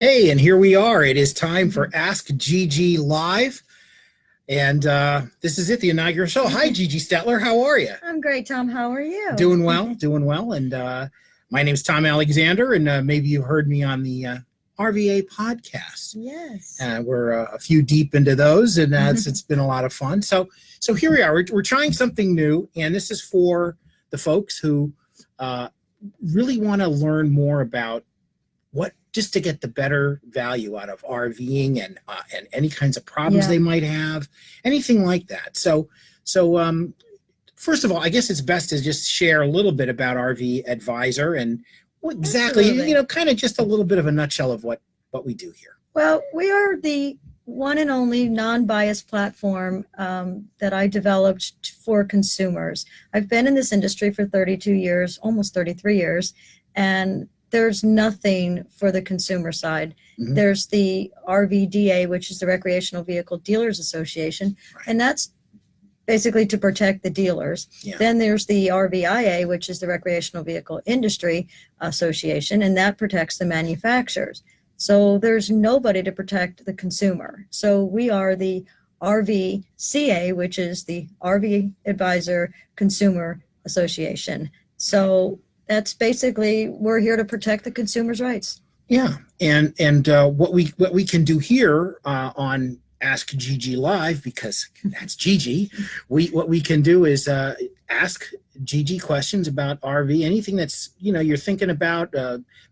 Hey, and here we are. It is time for Ask Gigi Live. And this is it, the inaugural show. Hi, Gigi Stetler. How are you? I'm great, Tom. How are you? Doing well, doing well. And my name's Tom Alexander, and maybe you heard me on the RVA podcast. Yes. We're a few deep into those, and it's been a lot of fun. So here we are. We're trying something new, and this is for the folks who really want to learn more about just to get the better value out of RVing and any kinds of problems they might have, anything like that. So first of all, I guess it's best to just share a little bit about RV Advisor and what exactly, kind of just a little bit of a nutshell of what we do here. Well, we are the one and only non-biased platform that I developed for consumers. I've been in this industry for 32 years, almost 33 years, and there's nothing for the consumer side. Mm-hmm. There's the RVDA, which is the Recreational Vehicle Dealers Association, and that's basically to protect the dealers. Yeah. Then there's the RVIA, which is the Recreational Vehicle Industry Association, and that protects the manufacturers. So there's nobody to protect the consumer. So we are the RVCA, which is the RV Advisor Consumer Association. So that's basically, we're here to protect the consumer's rights. Yeah, and what we can do here on Ask Gigi Live, because that's Gigi, what we can do is ask Gigi questions about RV, anything that's you're thinking about.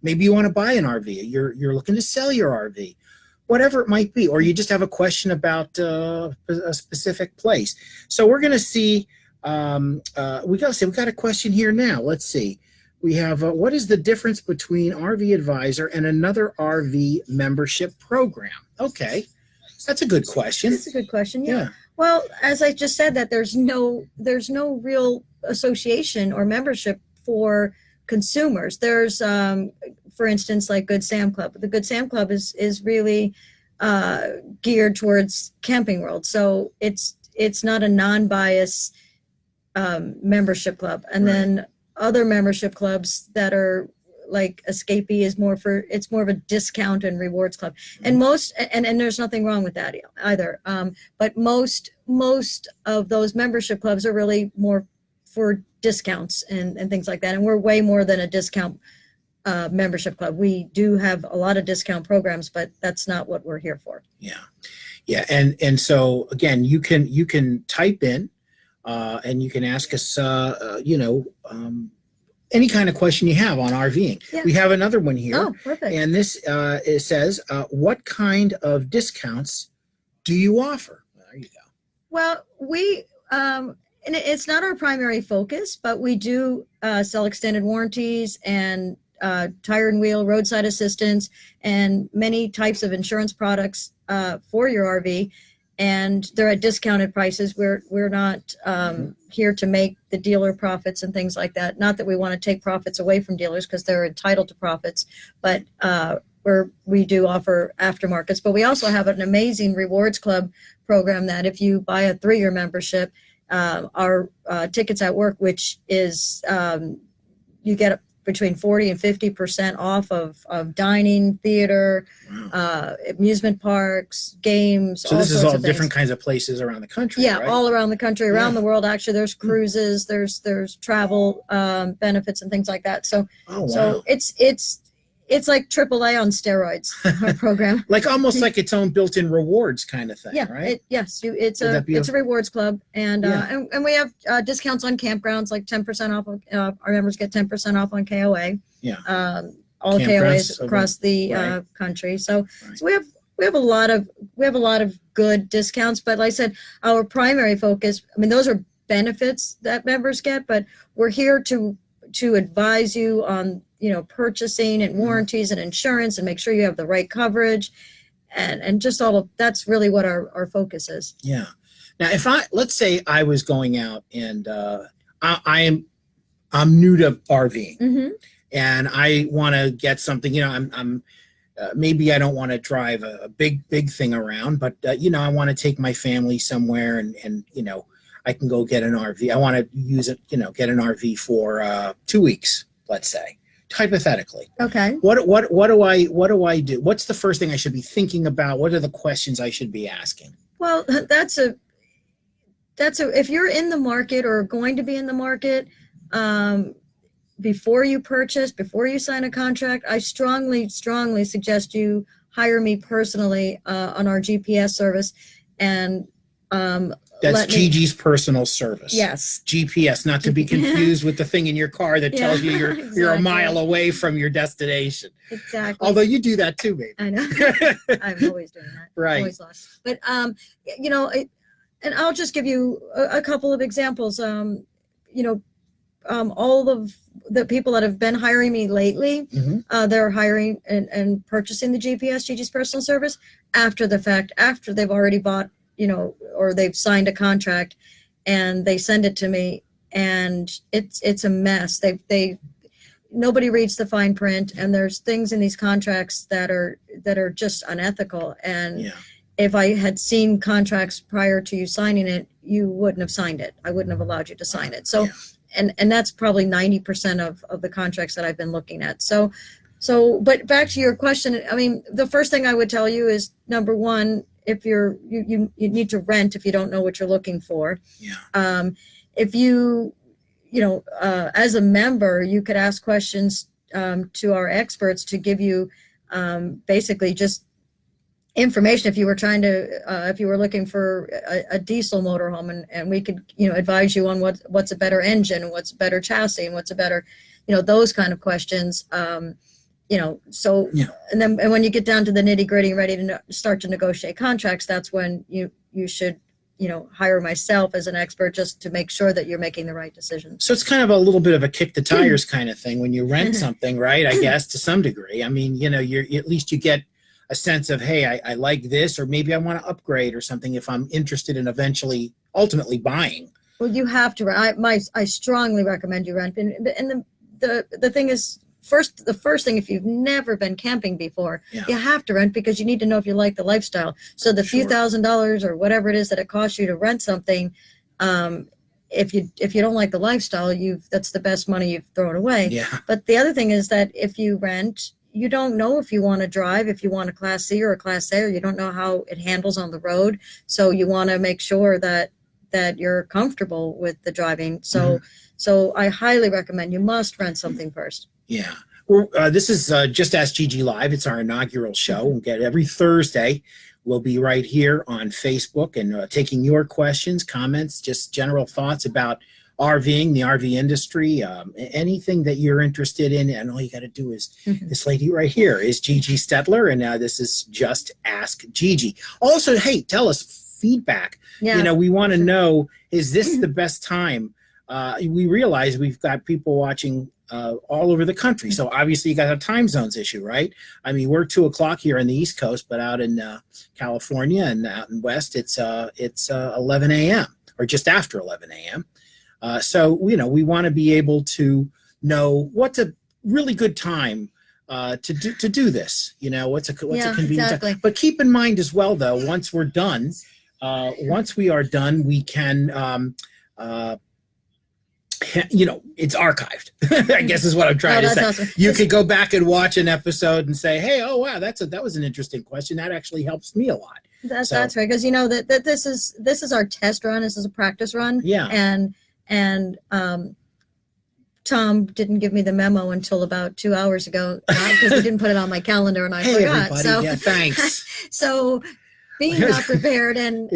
Maybe you want to buy an RV, you're looking to sell your RV, whatever it might be, or you just have a question about a specific place. So we're going to see. We got a question here now. Let's see. We have, what is the difference between RV Advisor and another RV membership program? Okay, that's a good question. That's a good question, yeah. Well, as I just said, that there's no real association or membership for consumers. There's, for instance, like Good Sam Club. The Good Sam Club is really geared towards Camping World. So it's not a non-bias membership club. And then other membership clubs that are like Escapee is more of a discount and rewards club. And and there's nothing wrong with that either. But most of those membership clubs are really more for discounts and things like that. And we're way more than a discount membership club. We do have a lot of discount programs, but that's not what we're here for. Yeah. And so again, you can type in and you can ask us, any kind of question you have on RVing. Yeah. We have another one here. Oh, perfect. And this it says, what kind of discounts do you offer? There you go. Well, we, and it's not our primary focus, but we do sell extended warranties and tire and wheel, roadside assistance, and many types of insurance products for your RV. And they're at discounted prices. We're not here to make the dealer profits and things like that. Not that we want to take profits away from dealers, because they're entitled to profits, but we do offer aftermarkets. But we also have an amazing rewards club program that if you buy a 3-year membership, our tickets at work, which is you get between 40 and 50% off of dining, theater, amusement parks, games. So this is all different kinds of places around the country. Yeah, right? All around the country, around the world. Actually, there's cruises, there's travel benefits and things like that. So, so it's like AAA on steroids, our program. Like almost like its own built-in rewards kind of thing, right? It's a rewards club, and we have discounts on campgrounds, like 10% off. Our members get 10% off on KOA. Yeah. All KOAs across the country. So we have a lot of good discounts. But like I said, our primary focus, those are benefits that members get, but we're here to advise you on purchasing and warranties and insurance, and make sure you have the right coverage, and just all of that's really what our focus is. Yeah. Now, let's say I was going out and I'm new to RVing, and I want to get something. I'm maybe I don't want to drive a big thing around, but I want to take my family somewhere, and I can go get an RV. I want to use it, get an RV for 2 weeks, let's say. hypothetically. Okay. What do I do? What's the first thing I should be thinking about? What are the questions I should be asking? Well, if you're in the market or going to be in the market, before you purchase, before you sign a contract, I strongly suggest you hire me personally on our GPS service. And that's Gigi's personal service. Yes. GPS, not to be confused with the thing in your car that tells you you're a mile away from your destination. Exactly. Although you do that too, baby. I know. I'm always doing that. Right. Always lost. But you know, and I'll just give you a couple of examples. You know, all of the people that have been hiring me lately, they're hiring and purchasing the GPS, Gigi's personal service, after the fact, after they've already bought, you know, or they've signed a contract, and they send it to me, and it's a mess. Nobody reads the fine print, and there's things in these contracts that are just unethical. And if I had seen contracts prior to you signing it, you wouldn't have signed it. I wouldn't have allowed you to sign it. So, and that's probably 90% of the contracts that I've been looking at. So, but back to your question, I mean, the first thing I would tell you is, number one, if you need to rent if you don't know what you're looking for. If you know, as a member, you could ask questions to our experts to give you basically just information if you were trying to if you were looking for a diesel motorhome, and we could, you know, advise you on what's a better engine and what's a better chassis and what's a better, you know, those kind of questions. You know, so and when you get down to the nitty gritty, ready to start to negotiate contracts, that's when you should, you know, hire myself as an expert just to make sure that you're making the right decision. So it's kind of a little bit of a kick the tires kind of thing when you rent something, right? I guess to some degree. I mean, you know, at least you get a sense of, hey, I like this, or maybe I want to upgrade or something if I'm interested in ultimately buying. Well, you have to. I strongly recommend you rent. And the thing is, the first thing, if you've never been camping before, you have to rent, because you need to know if you like the lifestyle. So the few $1,000s or whatever it is that it costs you to rent something, if you don't like the lifestyle, that's the best money you've thrown away. But the other thing is that if you rent, you don't know if you want to drive, if you want a Class C or a Class A, or you don't know how it handles on the road. So you want to make sure that you're comfortable with the driving. So I highly recommend you must rent something first. Yeah. Well, this is Just Ask Gigi Live. It's our inaugural show. We'll get every Thursday. We'll be right here on Facebook and taking your questions, comments, just general thoughts about RVing, the RV industry, anything that you're interested in. And all you got to do is, this lady right here is Gigi Stetler, and this is Just Ask Gigi. Also, hey, tell us feedback. You know, we want to know, is this the best time? We realize we've got people watching all over the country. So obviously you got a time zones issue, right? I mean, we're 2:00 here on the East Coast, but out in California and out in West, it's 11 a.m. or just after 11 a.m. So, you know, we want to be able to know what's a really good time to do this. You know, what's a convenient time. But keep in mind as well, though, once we are done, we can you know, it's archived. I guess is what I'm trying to say. Awesome. You could go back and watch an episode and say, hey, oh wow, that was an interesting question. That actually helps me a lot. That's right, because you know that this is our test run. This is a practice run. And Tom didn't give me the memo until about 2 hours ago, because he didn't put it on my calendar, and I forgot. Everybody. So thanks. So being not prepared, and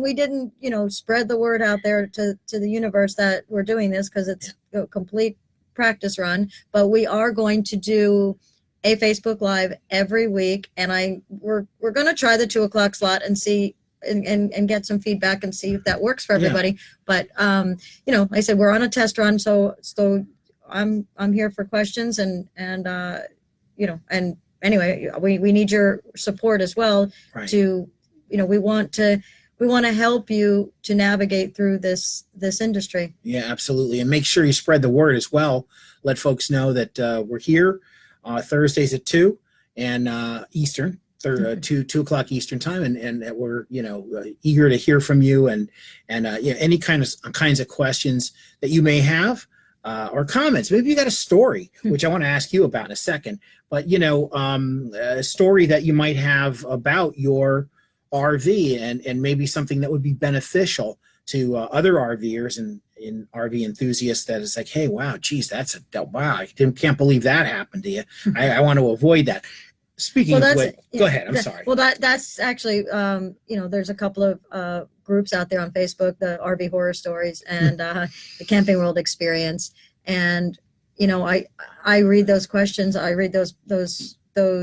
we didn't, you know, spread the word out there to the universe that we're doing this, because it's a complete practice run. But we are going to do a Facebook Live every week, and we're going to try the 2:00 slot and see and get some feedback and see if that works for everybody. But you know, like I said, we're on a test run, so I'm here for questions, and you know, and anyway, we need your support as well. To, you know, we want to help you to navigate through this industry. Yeah, absolutely. And make sure you spread the word as well. Let folks know that we're here Thursdays at 2 and Eastern, 2:00 Eastern time, and we're, you know, eager to hear from you, and you know, any kinds of questions that you may have. or comments. Maybe you got a story, which I want to ask you about in a second. But a story that you might have about your RV, and maybe something that would be beneficial to other RVers and RV enthusiasts. That is like, hey, wow, geez, wow, I can't believe that happened to you. I want to avoid that. Speaking of which, go ahead. I'm sorry. Well, that's actually, there's a couple of groups out there on Facebook, the RV Horror Stories and the Camping World Experience. And, I read those questions. I read those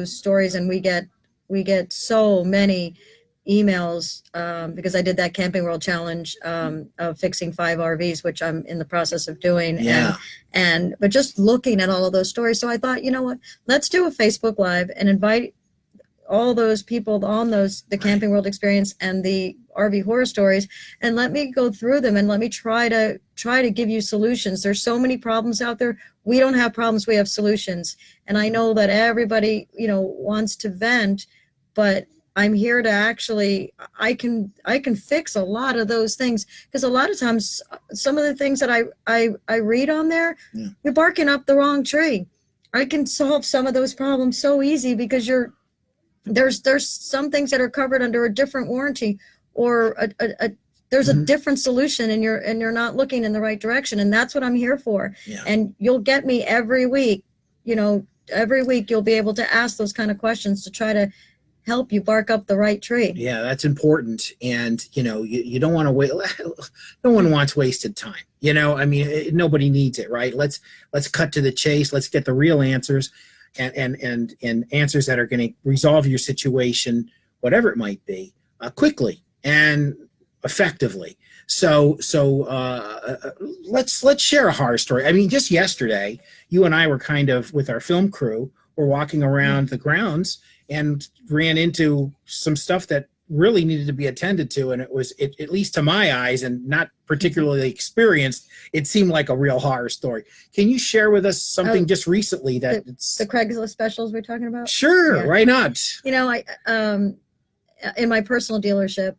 stories, and we get so many emails because I did that Camping World Challenge of fixing 5 RVs, which I'm in the process of doing. Yeah. But just looking at all of those stories. So I thought, you know what, let's do a Facebook Live and invite all those people on the Camping World Experience and the RV Horror Stories, and let me go through them and let me try to give you solutions. There's so many problems out there. We don't have problems, we have solutions. And I know that everybody, wants to vent, but I'm here to actually, I can fix a lot of those things, because a lot of times some of the things that I read on there, you're barking up the wrong tree. I can solve some of those problems so easy because there's some things that are covered under a different warranty, or there's a different solution, and you're not looking in the right direction. And that's what I'm here for. Yeah. And you'll get me every week. Every week you'll be able to ask those kind of questions to try to help you bark up the right tree. Yeah, that's important. And you don't want to wait. No one wants wasted time. Nobody needs it, right? Let's cut to the chase. Let's get the real answers, and answers that are going to resolve your situation, whatever it might be, quickly and effectively. So let's share a horror story. I mean, just yesterday, you and I were kind of, with our film crew, we're walking around the grounds and ran into some stuff that really needed to be attended to. And it at least to my eyes, and not particularly experienced, it seemed like a real horror story. Can you share with us something just recently that the Craigslist specials we're talking about? Sure. Yeah. Why not? I in my personal dealership,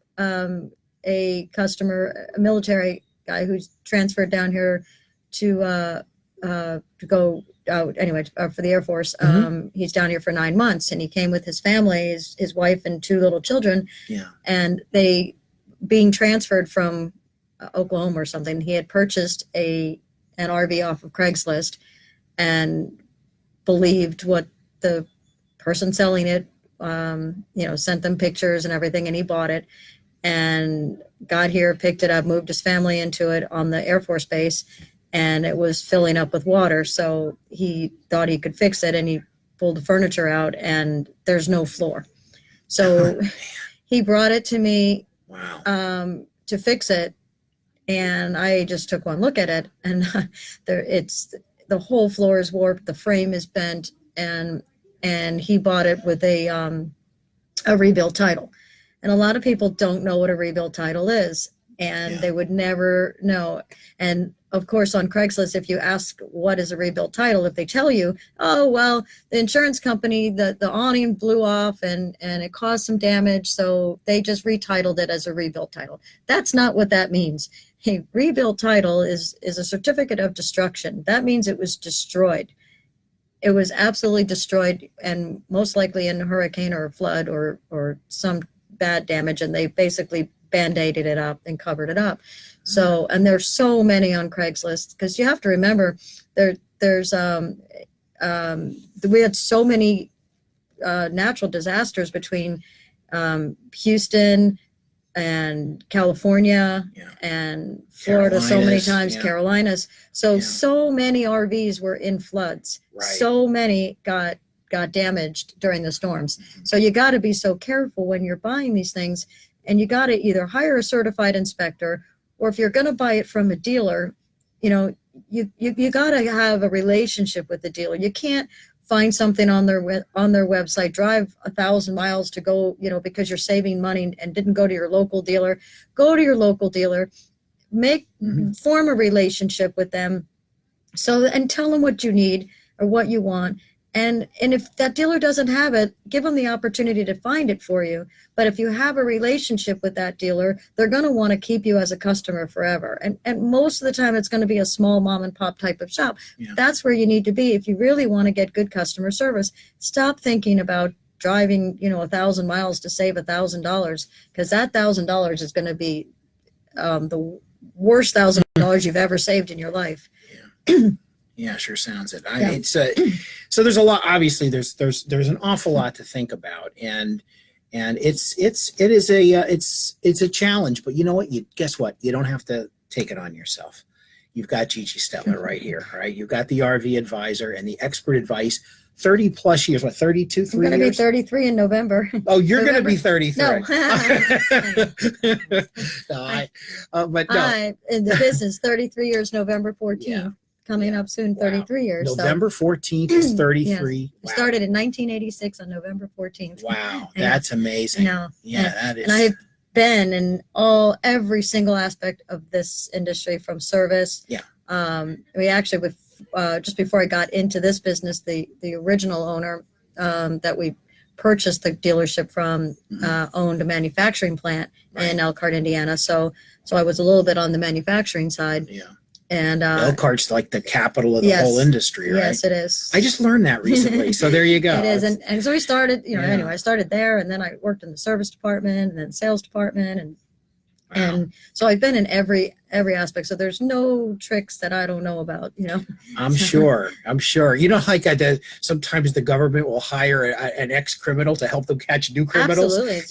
a customer, a military guy who's transferred down here to go out anyway for the Air Force. He's down here for 9 months, and he came with his family, his wife and 2 little children. Yeah. And they, being transferred from Oklahoma or something, he had purchased an RV off of Craigslist and believed what the person selling it, sent them pictures and everything, and he bought it and got here, picked it up, moved his family into it on the Air Force base, and it was filling up with water. So he thought he could fix it, and he pulled the furniture out, and there's no floor. So he brought it to me. Wow. To fix it, and I just took one look at it, and the whole floor is warped, the frame is bent, and he bought it with a rebuild title. And a lot of people don't know what a rebuild title is, and they would never know. And of course, on Craigslist, if you ask what is a rebuild title, if they tell you, oh, well, the insurance company, the awning blew off and it caused some damage, so they just retitled it as a rebuild title. That's not what that means. A rebuild title is a certificate of destruction. That means it was destroyed. It was absolutely destroyed, and most likely in a hurricane or a flood or some bad damage, and they basically band-aided it up and covered it up. So, and there's so many on Craigslist, because you have to remember there's we had so many natural disasters between Houston and California and Florida, so many times, Carolinas. So many RVs were in floods. Right. So many got damaged during the storms. So you got to be so careful when you're buying these things, and you got to either hire a certified inspector, or if you're going to buy it from a dealer, you got to have a relationship with the dealer. You can't find something on their website, drive 1,000 miles to go, because you're saving money, and didn't go to your local dealer. Go to your local dealer, form a relationship with them, and tell them what you need or what you want, And if that dealer doesn't have it, give them the opportunity to find it for you. But if you have a relationship with that dealer, they're going to want to keep you as a customer forever. And most of the time, it's going to be a small mom and pop type of shop. Yeah. That's where you need to be if you really want to get good customer service. Stop thinking about driving, 1,000 miles to save $1,000, because that $1,000 is going to be the worst $1,000 you've ever saved in your life. Yeah. Yeah, sure sounds it. Yeah. It's so there's a lot. Obviously, there's an awful lot to think about, and it is a challenge. But you know what? Guess what? You don't have to take it on yourself. You've got Gigi Stella right here, right? You've got the RV advisor and the expert advice. 30 plus years, what, 32, 3 I'm going to be years? 33 in November. Oh, you're going to be 33. No. No, but no. I'm in the business 33 years, November 14th. Yeah. Coming up soon, 33 years. November 14th is 33. Yes. Wow. Started in 1986 on November 14th. Wow, that's amazing. No. Yeah, that is. And I've been in every single aspect of this industry, from service. Yeah. We actually, with just before I got into this business, the original owner that we purchased the dealership from owned a manufacturing plant in Elkhart, Indiana. So I was a little bit on the manufacturing side. Yeah. And Elkhart's like the capital of the whole industry, right? Yes, it is. I just learned that recently. So there you go. It is. And so we started, Yeah. anyway, I started there, and then I worked in the service department and then sales department. And so I've been in every aspect. So there's no tricks that I don't know about, I'm sure. Like sometimes the government will hire an ex-criminal to help them catch new criminals. Absolutely.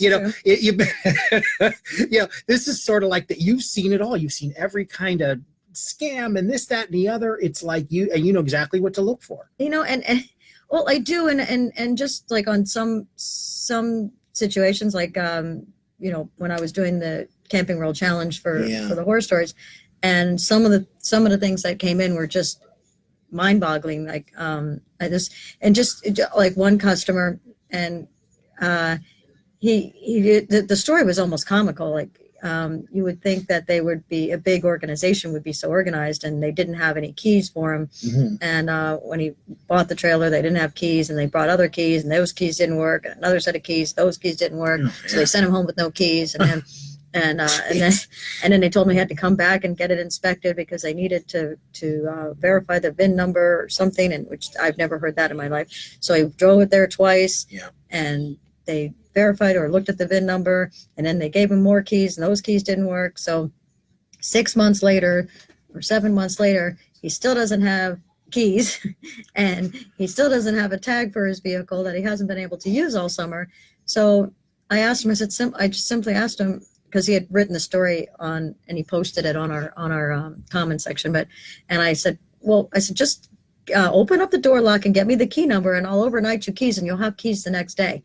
This is sort of like that. You've seen it all. You've seen every kind of scam and this, that, and the other. It's like you know exactly what to look for. Well, I do. And just like on some situations, like, when I was doing the Camping World Challenge for the horror stories, and some of the things that came in were just mind-boggling. Like like one customer, and the story was almost comical. Like you would think that they would be a big organization, would be so organized, and they didn't have any keys for him. Mm-hmm. And when he bought the trailer, they didn't have keys, and they brought other keys, and those keys didn't work, and another set of keys, those keys didn't work. So they sent him home with no keys, and then and then they told me he had to come back and get it inspected because they needed to verify the VIN number or something, and which I've never heard that in my life. So I drove it there twice, and they verified or looked at the VIN number, and then they gave him more keys, and those keys didn't work. So 6 months later or 7 months later, he still doesn't have keys, and he still doesn't have a tag for his vehicle that he hasn't been able to use all summer. So I asked him, I just simply asked him, because he had written the story and he posted it on our comment section. And I said, just open up the door lock and get me the key number, and I'll overnight you keys, and you'll have keys the next day.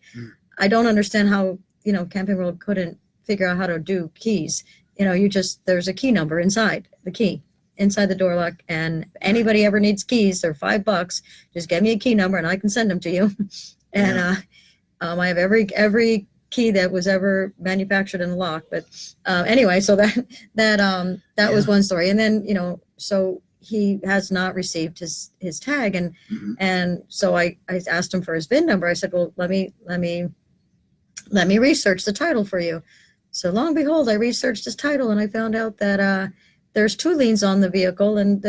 I don't understand how, Camping World couldn't figure out how to do keys. There's a key number inside the door lock, and anybody ever needs keys, they're $5. Just get me a key number and I can send them to you. And I have every key that was ever manufactured in the lock. But anyway, so that was one story. And then, so he has not received his tag. And so I asked him for his VIN number. I said, well, let me research the title for you. So lo and behold, I researched his title, and I found out that there's 2 liens on the vehicle, and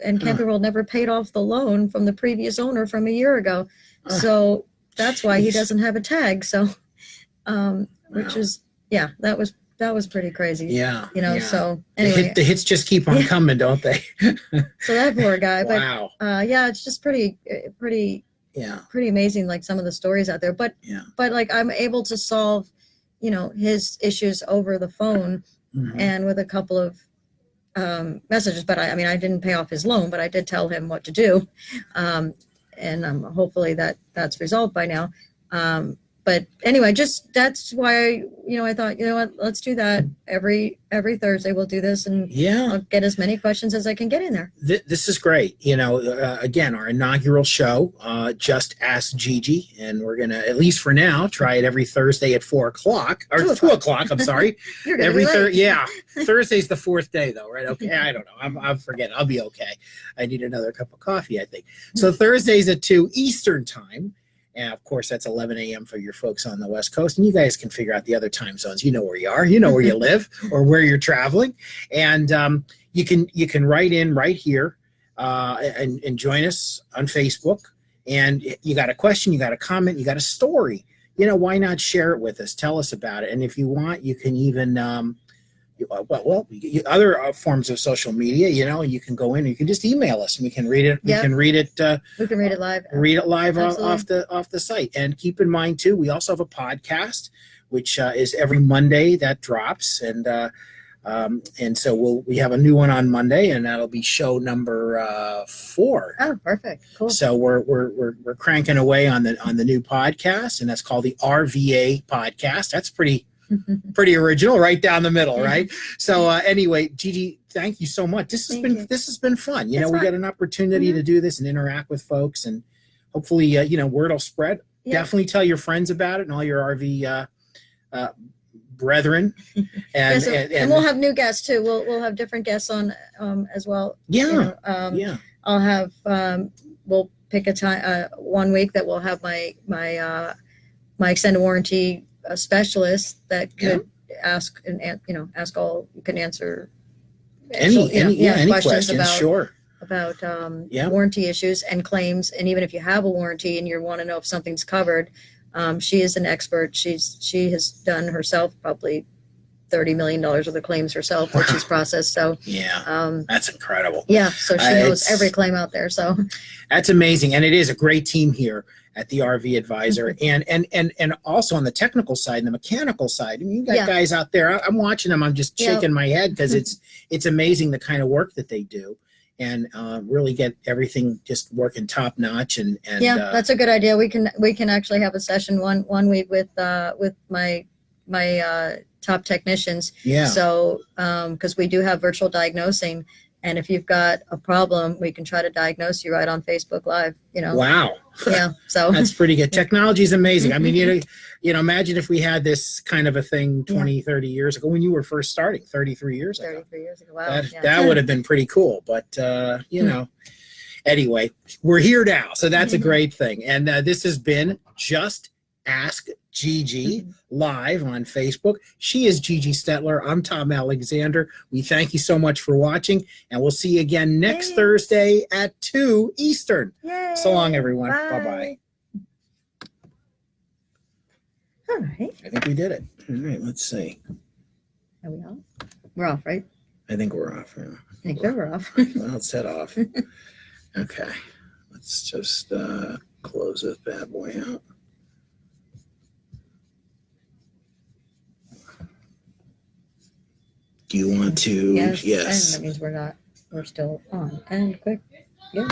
Camping World never paid off the loan from the previous owner from a year ago. So that's why he doesn't have a tag. So, which is, that was pretty crazy. Yeah. So anyway. The hits just keep on coming, don't they? So that poor guy. Wow. But it's just pretty amazing, like some of the stories out there. But like I'm able to solve, his issues over the phone and with a couple of messages. But I didn't pay off his loan, but I did tell him what to do. And hopefully that's resolved by now. But anyway, just that's why, I thought, you know what, let's do that every Thursday. We'll do this, and Yeah. I'll get as many questions as I can get in there. This is great. Again, our inaugural show, Just Ask Gigi, and we're going to, at least for now, try it every Thursday at 4 o'clock, or 2 o'clock, I'm sorry. You're gonna be late. Yeah. Thursday's the fourth day, though, right? Okay, I don't know. I'm forgetting. I'll be okay. I need another cup of coffee, I think. So Thursdays at 2 Eastern time. And of course, that's 11 a.m. for your folks on the West Coast. And you guys can figure out the other time zones. You know where you are. You know where you live or where you're traveling. And you can write in right here and join us on Facebook. And you got a question, you got a comment, you got a story. Why not share it with us? Tell us about it. And if you want, you can even other forms of social media, you can go in, you can just email us and we can read it. Yep. We can read it. We can read it live. Read it live Absolutely. off the site. And keep in mind too, we also have a podcast, which is every Monday that drops. And so we have a new one on Monday, and that'll be show number 4. Oh, perfect. Cool. So we're cranking away on the new podcast, and that's called the RVA podcast. That's pretty original, right down the middle, right? So anyway, Gigi, thank you so much. This has been fun. We got an opportunity to do this and interact with folks, and hopefully word will spread. Yeah. Definitely tell your friends about it and all your RV brethren. And, and we'll have new guests too. We'll have different guests on as well. Yeah. I'll have we'll pick a time 1 week that we'll have my extended warranty specialist that could ask all, you can answer any questions about, sure, about warranty issues and claims. And even if you have a warranty and you want to know if something's covered, she is an expert. She has done herself probably $30 million worth of claims herself, which is processed. So that's incredible. Yeah, so she knows every claim out there. So that's amazing, and it is a great team here at the RV Advisor, and also on the technical side and the mechanical side. I mean, you got guys out there. I'm watching them. I'm just shaking my head because it's amazing the kind of work that they do, and really get everything just working top notch. And that's a good idea. We can actually have a session one week with my top technicians. Yeah. So because we do have virtual diagnosing. And if you've got a problem, we can try to diagnose you right on Facebook Live, Wow. Yeah. So that's pretty good. Technology is amazing. I mean, imagine if we had this kind of a thing 20, 30 years ago when you were first starting, 33 years ago. 33 years ago. Wow. That would have been pretty cool. But, anyway, we're here now. So that's a great thing. And this has been Just Ask Gigi live on Facebook. She is Gigi Stetler. I'm Tom Alexander. We thank you so much for watching, and we'll see you again next Thursday at 2 Eastern. Yay. So long, everyone. Bye. Bye-bye. All right. I think we did it. All right, let's see. Are we off? We're off, right? I think we're off. Yeah. I think we're off. Well, it's set off. Okay. Let's just close this bad boy out. Do you want to? Yes. And that means we're still on. And quick. Yeah.